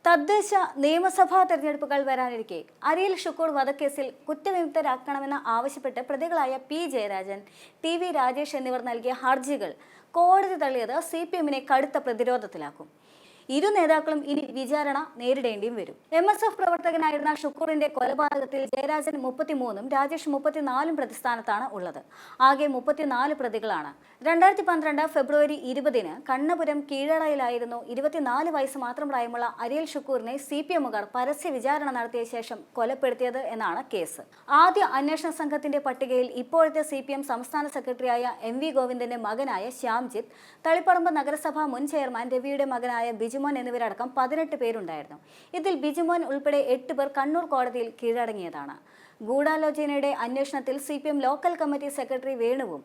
തദ്ദേശ നിയമസഭാ തെരഞ്ഞെടുപ്പുകൾ വരാനിരിക്കെ അരിയിൽ ഷുക്കൂർ വധക്കേസിൽ കുറ്റവിമുക്തരാക്കണമെന്ന് ആവശ്യപ്പെട്ട് പ്രതികളായ P Jayarajan, T V Rajesh എന്നിവർ നൽകിയ ഹർജികൾ കോടതി തള്ളിയത് CPM-നെ കടുത്ത പ്രതിരോധത്തിലാക്കും. ഇരു നേതാക്കളും ഇനി വിചാരണ നേരിടേണ്ടിയും വരും. MSF പ്രവർത്തകനായിരുന്ന ഷുക്കൂറിന്റെ കൊലപാതകത്തിൽ ജയരാജൻ 33ഉം രാജേഷ് 34ഉം പ്രതിസ്ഥാനത്താണ് ഉള്ളത്. ആകെ 34 പ്രതികളാണ്. 2012 ഫെബ്രുവരി 20-ന് കണ്ണപുരം കീഴടയിലായിരുന്നു 24 വയസ്സ് മാത്രം പ്രായമുള്ള അരിയിൽ ഷുക്കൂറിനെ CPM-കാർ പരസ്യ വിചാരണ നടത്തിയ ശേഷം കൊലപ്പെടുത്തിയത് എന്നാണ് കേസ്. ആദ്യ അന്വേഷണ സംഘത്തിന്റെ പട്ടികയിൽ ഇപ്പോഴത്തെ CPM സംസ്ഥാന സെക്രട്ടറിയായ MV ഗോവിന്ദന്റെ മകനായ ശ്യാംജിത്ത്, തളിപ്പറമ്പ് നഗരസഭാ മുൻ ചെയർമാൻ രവിയുടെ മകനായ ബിജുമോൻ എന്നിവരടക്കം 18 പേരുണ്ടായിരുന്നു. ഇതിൽ ബിജുമോൻ ഉൾപ്പെടെ 8 പേർ കണ്ണൂർ കോടതിയിൽ കീഴടങ്ങിയതാണ്. ഗൂഢാലോചനയുടെ അന്വേഷണത്തിൽ CPM ലോക്കൽ കമ്മിറ്റി സെക്രട്ടറി വേണുവും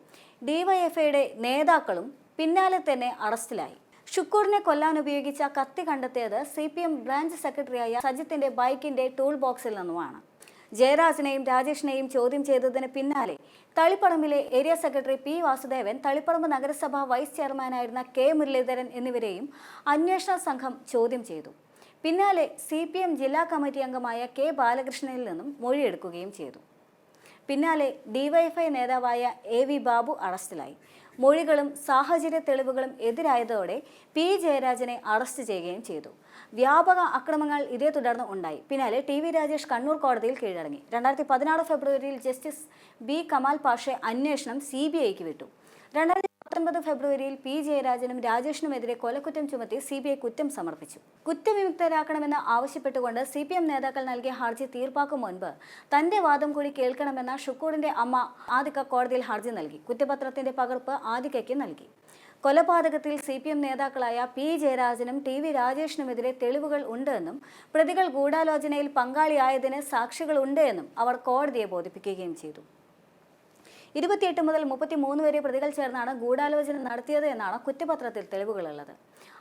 DYFIയുടെ നേതാക്കളും പിന്നാലെ തന്നെ അറസ്റ്റിലായി. ഷുക്കൂറിനെ കൊല്ലാൻ ഉപയോഗിച്ച കത്തി കണ്ടെത്തിയത് CPM ബ്രാഞ്ച് സെക്രട്ടറിയായ സജിത്തിന്റെ ബൈക്കിന്റെ ടൂൾ ബോക്സിൽ നിന്നുമാണ്. ജയരാജനെയും രാജേഷിനെയും ചോദ്യം ചെയ്തതിന് പിന്നാലെ തളിപ്പറമ്പിലെ area secretary P Vasudevan, Taliparamba നഗരസഭ വൈസ് ചെയർമാനായിരുന്ന K മുരളീധരൻ എന്നിവരെയും അന്വേഷണ സംഘം ചോദ്യം ചെയ്തു. പിന്നാലെ CPM ജില്ലാ കമ്മിറ്റി അംഗമായ K ബാലകൃഷ്ണനിൽ നിന്നും മൊഴിയെടുക്കുകയും ചെയ്തു. പിന്നാലെ DYFI നേതാവായ AV ബാബു അറസ്റ്റിലായി. മൊഴികളും സാഹചര്യ തെളിവുകളും എതിരായതോടെ P ജയരാജനെ അറസ്റ്റ് ചെയ്യുകയും ചെയ്തു. വ്യാപക അക്രമങ്ങൾ ഇതേ തുടർന്ന് ഉണ്ടായി. പിന്നാലെ TV രാജേഷ് കണ്ണൂർ കോടതിയിൽ കീഴടങ്ങി. 2016 ഫെബ്രുവരിയിൽ ജസ്റ്റിസ് B കമാൽ പാഷെ അന്വേഷണം CBIക്ക് വിട്ടു. 2019 ഫെബ്രുവരിയിൽ P ജയരാജനും രാജേഷിനുമെതിരെ കൊലക്കുറ്റം ചുമത്തി CBI കുറ്റം സമർപ്പിച്ചു. കുറ്റവിമുക്തരാക്കണമെന്ന് ആവശ്യപ്പെട്ടുകൊണ്ട് CPM നേതാക്കൾ നൽകിയ ഹർജി തീർപ്പാക്കും മുൻപ് തന്റെ വാദം കൂടി കേൾക്കണമെന്ന ഷുക്കൂറിന്റെ അമ്മ ആദിക കോടതിയിൽ ഹർജി നൽകി. കുറ്റപത്രത്തിന്റെ പകർപ്പ് ആദികയ്ക്ക് നൽകി. കൊലപാതകത്തിൽ CPM നേതാക്കളായ P ജയരാജനും TV രാജേഷിനുമെതിരെ തെളിവുകൾ ഉണ്ട് എന്നും പ്രതികൾ ഗൂഢാലോചനയിൽ പങ്കാളിയായതിന് സാക്ഷികൾ ഉണ്ട് എന്നും അവർ കോടതിയെ ബോധിപ്പിക്കുകയും ചെയ്തു. 28 മുതൽ 33 വരെ പ്രതികൾ ചേർന്നാണ് ഗൂഢാലോചന നടത്തിയത് എന്നാണ് കുറ്റപത്രത്തിൽ തെളിവുകളുള്ളത്.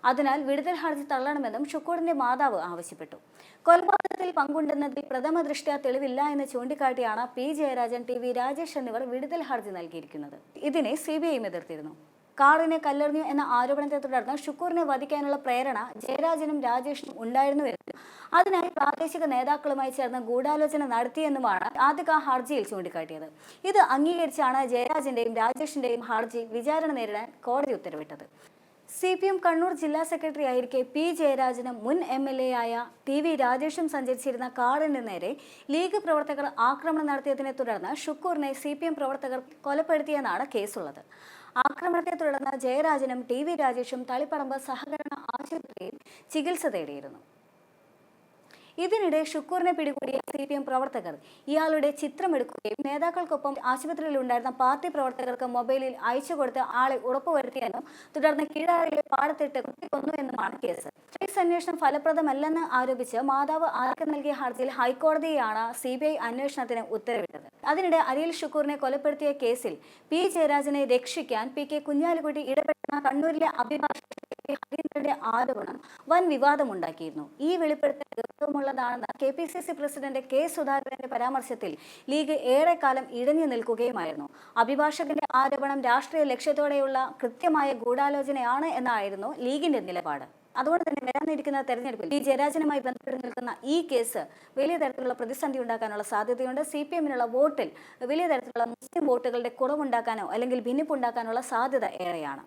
അതിനാൽ വിടുതൽ ഹർജി തള്ളണമെന്നും ഷുക്കൂറിന്റെ മാതാവ് ആവശ്യപ്പെട്ടു. കൊലപാതകത്തിൽ പങ്കുണ്ടെന്നതിൽ പ്രഥമ ദൃഷ്ട്യാ തെളിവില്ല എന്ന് ചൂണ്ടിക്കാട്ടിയാണ് P ജയരാജൻ, TV രാജേഷ് എന്നിവർ വിടുതൽ ഹർജി നൽകിയിരിക്കുന്നത്. ഇതിനെ CBIയും എതിർത്തിരുന്നു. കാറിനെ കല്ലെറിഞ്ഞു എന്ന ആരോപണത്തെ തുടർന്ന് ഷുക്കൂറിനെ വധിക്കാനുള്ള പ്രേരണ ജയരാജനും രാജേഷിനും ഉണ്ടായിരുന്നുവെന്നും അതിനായി പ്രാദേശിക നേതാക്കളുമായി ചേർന്ന് ഗൂഢാലോചന നടത്തിയെന്നുമാണ് ആദിക ഹർജിയിൽ ചൂണ്ടിക്കാട്ടിയത്. ഇത് അംഗീകരിച്ചാണ് ജയരാജന്റെയും രാജേഷിന്റെയും ഹർജി വിചാരണ നേരിടാൻ കോടതി ഉത്തരവിട്ടത്. CPM കണ്ണൂർ ജില്ലാ സെക്രട്ടറി ആയിരിക്കെ P ജയരാജനും മുൻ MLA ആയ TV രാജേഷും സഞ്ചരിച്ചിരുന്ന കാറിന് നേരെ ലീഗ് പ്രവർത്തകർ ആക്രമണം നടത്തിയതിനെ തുടർന്ന് ഷുക്കൂറിനെ CPM പ്രവർത്തകർ കൊലപ്പെടുത്തിയെന്നാണ് കേസുള്ളത്. ആക്രമണത്തെ തുടർന്ന് ജയരാജനും TV രാജേഷും തളിപ്പറമ്പ് സഹകരണ ആശുപത്രിയിൽ ചികിത്സ തേടിയിരുന്നു. ഇതിനിടെ ഷുക്കൂറിനെ പിടികൂടിയ CPM പ്രവർത്തകർ ഇയാളുടെ ചിത്രമെടുക്കുകയും നേതാക്കൾക്കൊപ്പം ആശുപത്രിയിലുണ്ടായിരുന്ന പാർട്ടി പ്രവർത്തകർക്ക് മൊബൈലിൽ അയച്ചു കൊടുത്ത് ആളെ ഉറപ്പുവരുത്തിയെന്നും തുടർന്ന് കീഴാറിലെ പാടത്തിട്ട് കുത്തിക്കൊന്നുവെന്നുമാണ് കേസ്. കേസ് അന്വേഷണം ഫലപ്രദമല്ലെന്ന് ആരോപിച്ച് മാതാവ് ആദിക നൽകിയ ഹർജിയിൽ ഹൈക്കോടതിയാണ് CBI അന്വേഷണത്തിന് ഉത്തരവിട്ടത്. അതിനിടെ അരിയിൽ ഷുക്കൂറിനെ കൊലപ്പെടുത്തിയ കേസിൽ P ജയരാജനെ രക്ഷിക്കാൻ PK കുഞ്ഞാലിക്കുട്ടി ഇടപെടുന്ന കണ്ണൂരിലെ അഭിഭാഷകന്റെ ആരോപണം വൻ വിവാദമുണ്ടാക്കിയിരുന്നു. ഈ വെളിപ്പെടുത്തൽ ഗൗരവമുള്ളതാണെന്ന് KPCC പ്രസിഡന്റ് K സുധാകരന്റെ പരാമർശത്തിൽ ലീഗ് ഏറെക്കാലം ഇഴഞ്ഞു നിൽക്കുകയുമായിരുന്നു. അഭിഭാഷകന്റെ ആരോപണം രാഷ്ട്രീയ ലക്ഷ്യത്തോടെയുള്ള കൃത്യമായ ഗൂഢാലോചനയാണ് എന്നായിരുന്നു ലീഗിന്റെ നിലപാട്. അതുകൊണ്ട് തന്നെ വരാനിരിക്കുന്ന തെരഞ്ഞെടുപ്പിൽ P ജയരാജനുമായി ബന്ധപ്പെട്ട് നിൽക്കുന്ന ഈ കേസ് വലിയ തരത്തിലുള്ള പ്രതിസന്ധി ഉണ്ടാക്കാനുള്ള സാധ്യതയുണ്ട്. CPM-നുള്ള വോട്ടിൽ വലിയ തരത്തിലുള്ള മുസ്ലിം വോട്ടുകളുടെ കുറവുണ്ടാക്കാനോ അല്ലെങ്കിൽ ഭിന്നിപ്പുണ്ടാക്കാനുള്ള സാധ്യത ഏറെയാണ്.